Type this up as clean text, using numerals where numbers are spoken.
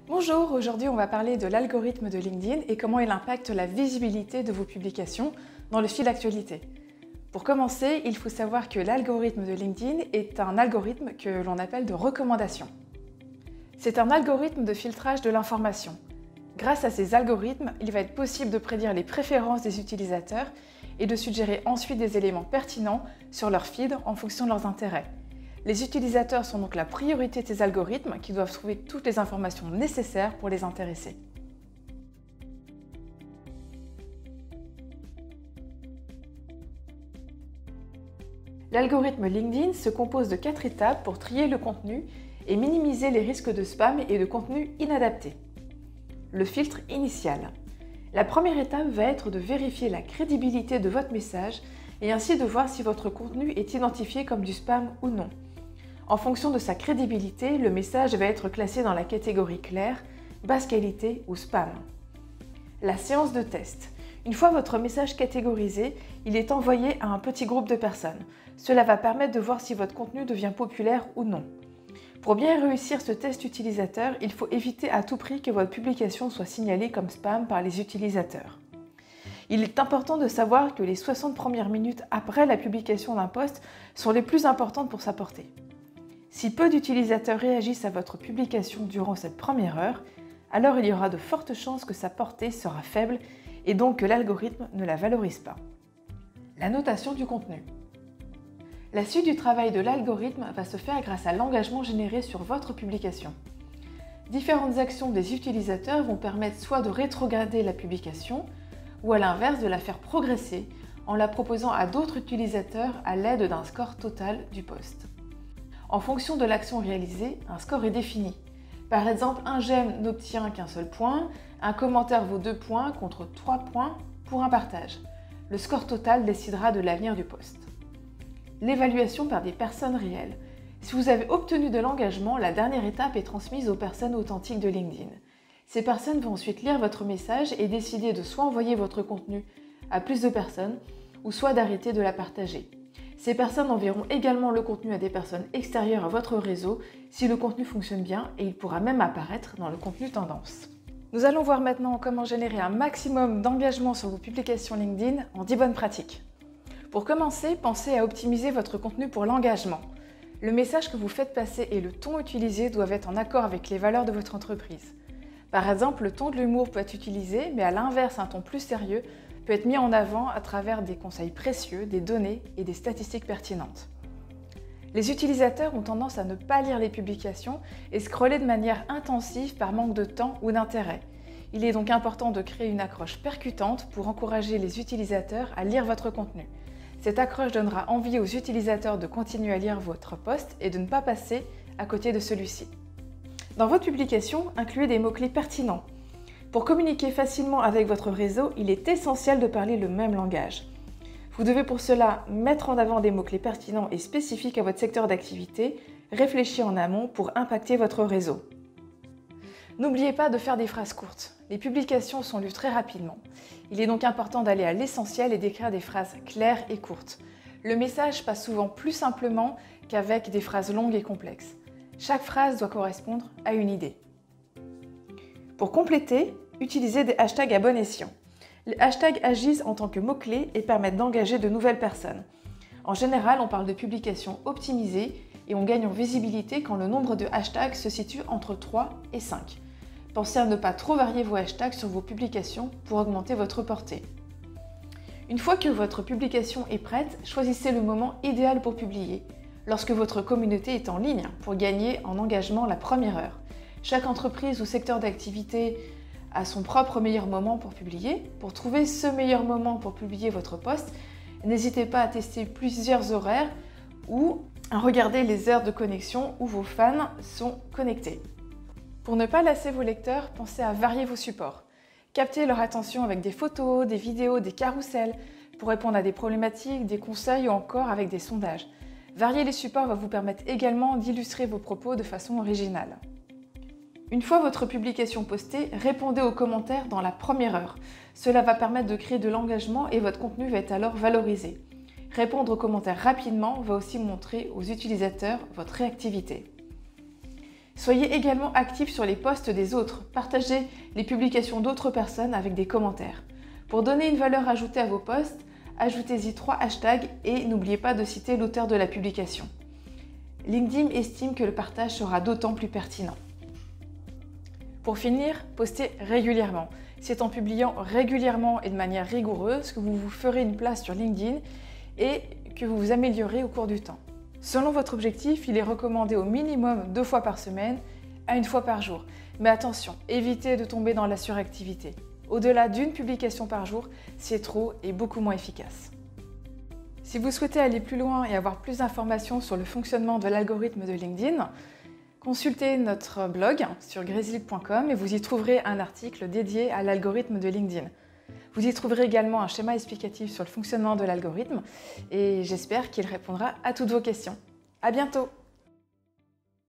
Bonjour, aujourd'hui on va parler de l'algorithme de LinkedIn et comment il impacte la visibilité de vos publications dans le fil d'actualité. Pour commencer, il faut savoir que l'algorithme de LinkedIn est un algorithme que l'on appelle de recommandation. C'est un algorithme de filtrage de l'information. Grâce à ces algorithmes, il va être possible de prédire les préférences des utilisateurs et de suggérer ensuite des éléments pertinents sur leur feed en fonction de leurs intérêts. Les utilisateurs sont donc la priorité de ces algorithmes qui doivent trouver toutes les informations nécessaires pour les intéresser. L'algorithme LinkedIn se compose de 4 étapes pour trier le contenu et minimiser les risques de spam et de contenu inadapté. Le filtre initial. La première étape va être de vérifier la crédibilité de votre message et ainsi de voir si votre contenu est identifié comme du spam ou non. En fonction de sa crédibilité, le message va être classé dans la catégorie claire, basse qualité ou spam. La séance de test. Une fois votre message catégorisé, il est envoyé à un petit groupe de personnes. Cela va permettre de voir si votre contenu devient populaire ou non. Pour bien réussir ce test utilisateur, il faut éviter à tout prix que votre publication soit signalée comme spam par les utilisateurs. Il est important de savoir que les 60 premières minutes après la publication d'un post sont les plus importantes pour sa portée. Si peu d'utilisateurs réagissent à votre publication durant cette première heure, alors il y aura de fortes chances que sa portée sera faible et donc que l'algorithme ne la valorise pas. La notation du contenu. La suite du travail de l'algorithme va se faire grâce à l'engagement généré sur votre publication. Différentes actions des utilisateurs vont permettre soit de rétrograder la publication, ou à l'inverse de la faire progresser en la proposant à d'autres utilisateurs à l'aide d'un score total du post. En fonction de l'action réalisée, un score est défini. Par exemple, un j'aime n'obtient qu'un seul point, un commentaire vaut 2 points contre 3 points pour un partage. Le score total décidera de l'avenir du post. L'évaluation par des personnes réelles. Si vous avez obtenu de l'engagement, la dernière étape est transmise aux personnes authentiques de LinkedIn. Ces personnes vont ensuite lire votre message et décider de soit envoyer votre contenu à plus de personnes, ou soit d'arrêter de la partager. Ces personnes enverront également le contenu à des personnes extérieures à votre réseau si le contenu fonctionne bien et il pourra même apparaître dans le contenu tendance. Nous allons voir maintenant comment générer un maximum d'engagement sur vos publications LinkedIn en 10 bonnes pratiques. Pour commencer, pensez à optimiser votre contenu pour l'engagement. Le message que vous faites passer et le ton utilisé doivent être en accord avec les valeurs de votre entreprise. Par exemple, le ton de l'humour peut être utilisé, mais à l'inverse, un ton plus sérieux peut être mis en avant à travers des conseils précieux, des données et des statistiques pertinentes. Les utilisateurs ont tendance à ne pas lire les publications et scroller de manière intensive par manque de temps ou d'intérêt. Il est donc important de créer une accroche percutante pour encourager les utilisateurs à lire votre contenu. Cette accroche donnera envie aux utilisateurs de continuer à lire votre post et de ne pas passer à côté de celui-ci. Dans votre publication, incluez des mots-clés pertinents. Pour communiquer facilement avec votre réseau, il est essentiel de parler le même langage. Vous devez pour cela mettre en avant des mots-clés pertinents et spécifiques à votre secteur d'activité, réfléchir en amont pour impacter votre réseau. N'oubliez pas de faire des phrases courtes. Les publications sont lues très rapidement. Il est donc important d'aller à l'essentiel et d'écrire des phrases claires et courtes. Le message passe souvent plus simplement qu'avec des phrases longues et complexes. Chaque phrase doit correspondre à une idée. Pour compléter, utilisez des hashtags à bon escient. Les hashtags agissent en tant que mots-clés et permettent d'engager de nouvelles personnes. En général, on parle de publications optimisées et on gagne en visibilité quand le nombre de hashtags se situe entre 3 et 5. Pensez à ne pas trop varier vos hashtags sur vos publications pour augmenter votre portée. Une fois que votre publication est prête, choisissez le moment idéal pour publier, lorsque votre communauté est en ligne, pour gagner en engagement la première heure. Chaque entreprise ou secteur d'activité a son propre meilleur moment pour publier. Pour trouver ce meilleur moment pour publier votre post, n'hésitez pas à tester plusieurs horaires ou à regarder les heures de connexion où vos fans sont connectés. Pour ne pas lasser vos lecteurs, pensez à varier vos supports. Captez leur attention avec des photos, des vidéos, des carousels pour répondre à des problématiques, des conseils ou encore avec des sondages. Varier les supports va vous permettre également d'illustrer vos propos de façon originale. Une fois votre publication postée, répondez aux commentaires dans la première heure. Cela va permettre de créer de l'engagement et votre contenu va être alors valorisé. Répondre aux commentaires rapidement va aussi montrer aux utilisateurs votre réactivité. Soyez également actif sur les posts des autres. Partagez les publications d'autres personnes avec des commentaires. Pour donner une valeur ajoutée à vos posts, ajoutez-y 3 hashtags et n'oubliez pas de citer l'auteur de la publication. LinkedIn estime que le partage sera d'autant plus pertinent. Pour finir, postez régulièrement. C'est en publiant régulièrement et de manière rigoureuse que vous vous ferez une place sur LinkedIn et que vous vous améliorez au cours du temps. Selon votre objectif, il est recommandé au minimum 2 fois par semaine à 1 fois par jour. Mais attention, évitez de tomber dans la suractivité. Au-delà d'une publication par jour, c'est trop et beaucoup moins efficace. Si vous souhaitez aller plus loin et avoir plus d'informations sur le fonctionnement de l'algorithme de LinkedIn, consultez notre blog sur grezil.com et vous y trouverez un article dédié à l'algorithme de LinkedIn. Vous y trouverez également un schéma explicatif sur le fonctionnement de l'algorithme et j'espère qu'il répondra à toutes vos questions. À bientôt!